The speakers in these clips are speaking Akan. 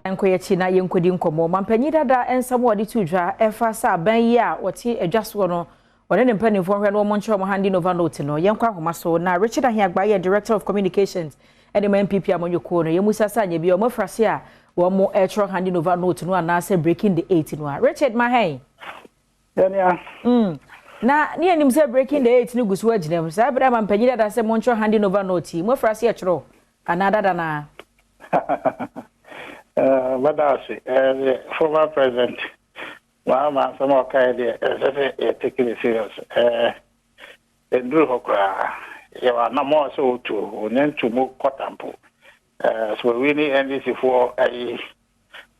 Enkoyechi na yenkodi nkomo mampanyi dada ensam wode tudwa efa sa ban yi a wote adwaso no wone ne mpanimfo hwe no mo nkyerɛ mo handing over note no yenkwa homa so na Richard Ahiagbah ye director of communications ene MPP amonyoko no yemusa sa nya bi o mafrase a wo mo ɛkyerɛ handing over note no ana say breaking the 8 no a Richard Mahen Dania na ne anim say breaking the 8 no gusu aginem sa bra mampanyi dada say mo nkyerɛ handing over note mo frase ɛkyerɛ ana dada na former president, some more kind of taking it serious. And do Hokra, you are no more so to then to move Kotampo. So we need NDC for a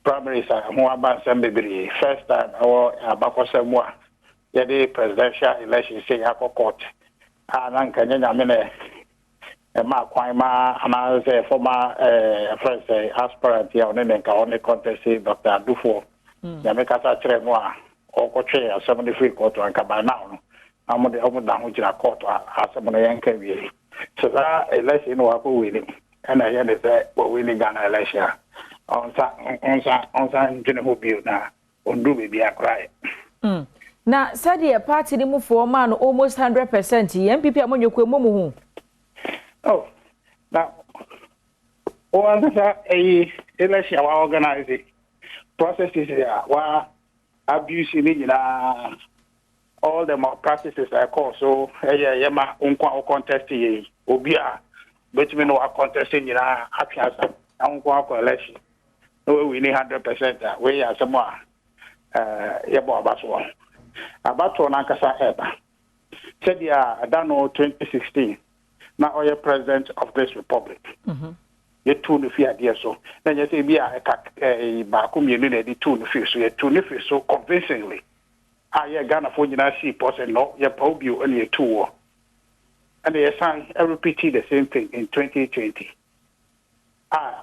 primaries more about some baby. First time our Bakosamwa, the presidential election say Hako Court. And Kanyamine. Ma kwaima ana say former first aspirant here on the contest Dr. Adufo ya meka sa kire no a okotwe asem free court an ka ba now no amode omoda ho gira court asem no yanka wie so that election no akọ wini and I hear say we win Ghana election onsa njene ho bio na ondu be akrai na sadia party ni mu for man almost 100% MPP amonyekwe momu. Oh, now, one a election organize processes there, where abuse in all the practices I call so. Yama unqua contest ye, obia, but me no contesting in our happiness, unqua election. No, we need 100% that way as some more. Yabo Abatwa. Abatwa Nankasa Eba. Said ya, I don't know 2016. Now, I am president of this republic. You two the fear, dear so. Then you say, be a Bakum, you need the two the fear, so you two the fear so convincingly. I am Ghana for you, see, person, no, you probe you only a 2. And they assign, I repeated the same thing in 2020.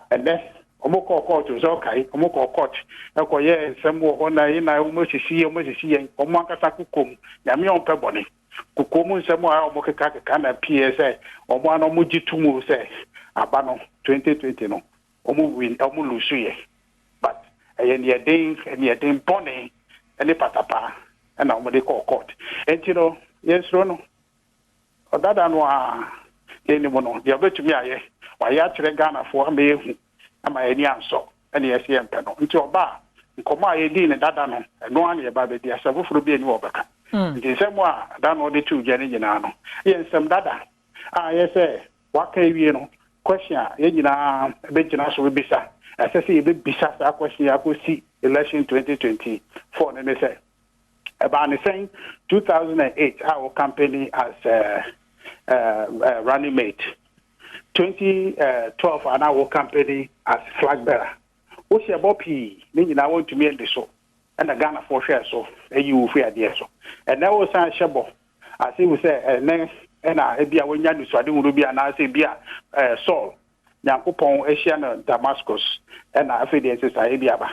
And then, Omoko court was okay, Omoko court, okay, some more when I almost see, Omakatakum, Yamion Peboni. Kukomu nsemo a omokeka keka na PSA omo ano mujitu mu say abano 2020 no omo win omo lusu ye but eye den bone ene patapa na omo de court enti no yesro no odada no a eni mo no de obetumi aye wa ya kire Ghana fo ama ehu ama eni anso ene yesi empe no enti oba nkomo aye di ne dada no eno an ye ba be dia safoforo bi eni obeka the same one, that no the two Janino. Yes, some data. Yes, what can you question? Yena, Benjamin will be sir. As I say, a bit bizarre question. I could see election 2024. And they say about the same 2008, our company as running mate. 2012, and our company as flagbearer. What's your Bobby? Meaning I want to make this so. And the Ghana for share so you free idea so and that was a shabo as he would say and I be a when you so I didn't be an answer be a Saul Yankupon Asian Damascus and I feel the Ahiagbah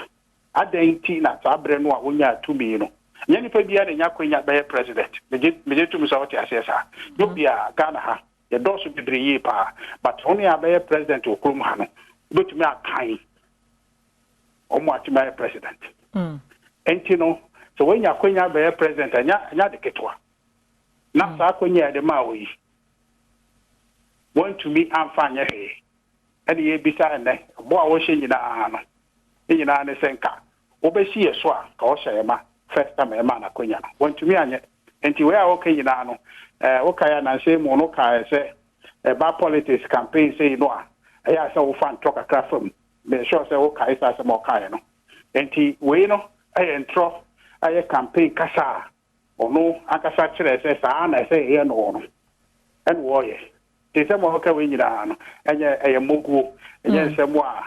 I didn't tina Tabre no when you are to me you know Yanipa be a Yakuya by a president me to Mr. Assessor you be a Ghana the doors will be 3 years but only a by a president to Krumhano but to me a kind or much my president. And you know, so when you're going to be a president, and you're the Ketwa. Not so when you're the Maui. Want to meet and find your hair. And the beside me, boy, washing in the arm. In the Senka. Obey a swag, or Shayama, first time a man, Aquina. Want to me and you are okay in Ano. Okay, and I say, Monoka, say, about politics campaign, say, no. I saw fun talk a craft from. They sure say, okay, it's a more kind. And he, we know. I entro I campaign Kasee or no Akasa says I say here no and warrior. They say more coming down and a mogu and yes some more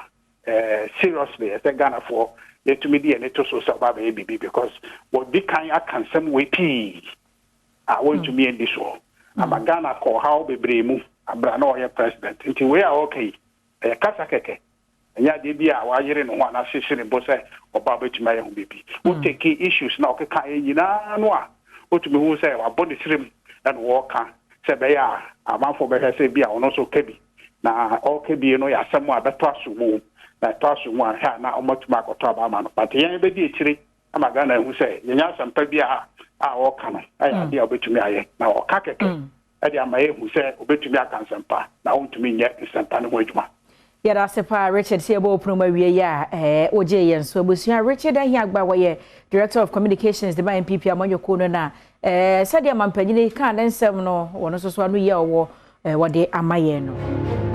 seriously as a Ghana for yet to me and it also survive baby because what big kind I can some way I want to be in this war. I'm a Ghana call how be bremu a brand president until we are okay a Kasee. And yet, they be a wire in one assistant in Bosse or Babbage May baby. We'll take key issues now. Noa. What to me who say, our body trim and walker. Say, they are a man for better say, be also Kebi. Now, all Kebi, you know, somewhere better to move. na toss one ha na omotuma ko to ba ma no but yen be di etire ama Ghana hu say yenya sampa bi a wo ka no aya dia obetumi aye na wo ka keke e dia ma hu say obetumi aka sampa na wontumi nye sampa no adwuma yara sepa Richard Siebo Proma wie ya oje yen so abusua Richard Ahiagbah wo Director of Communications the MPP amanyoko no na sadia mampanyine kan nsem no wono so anu ye wo de amaye no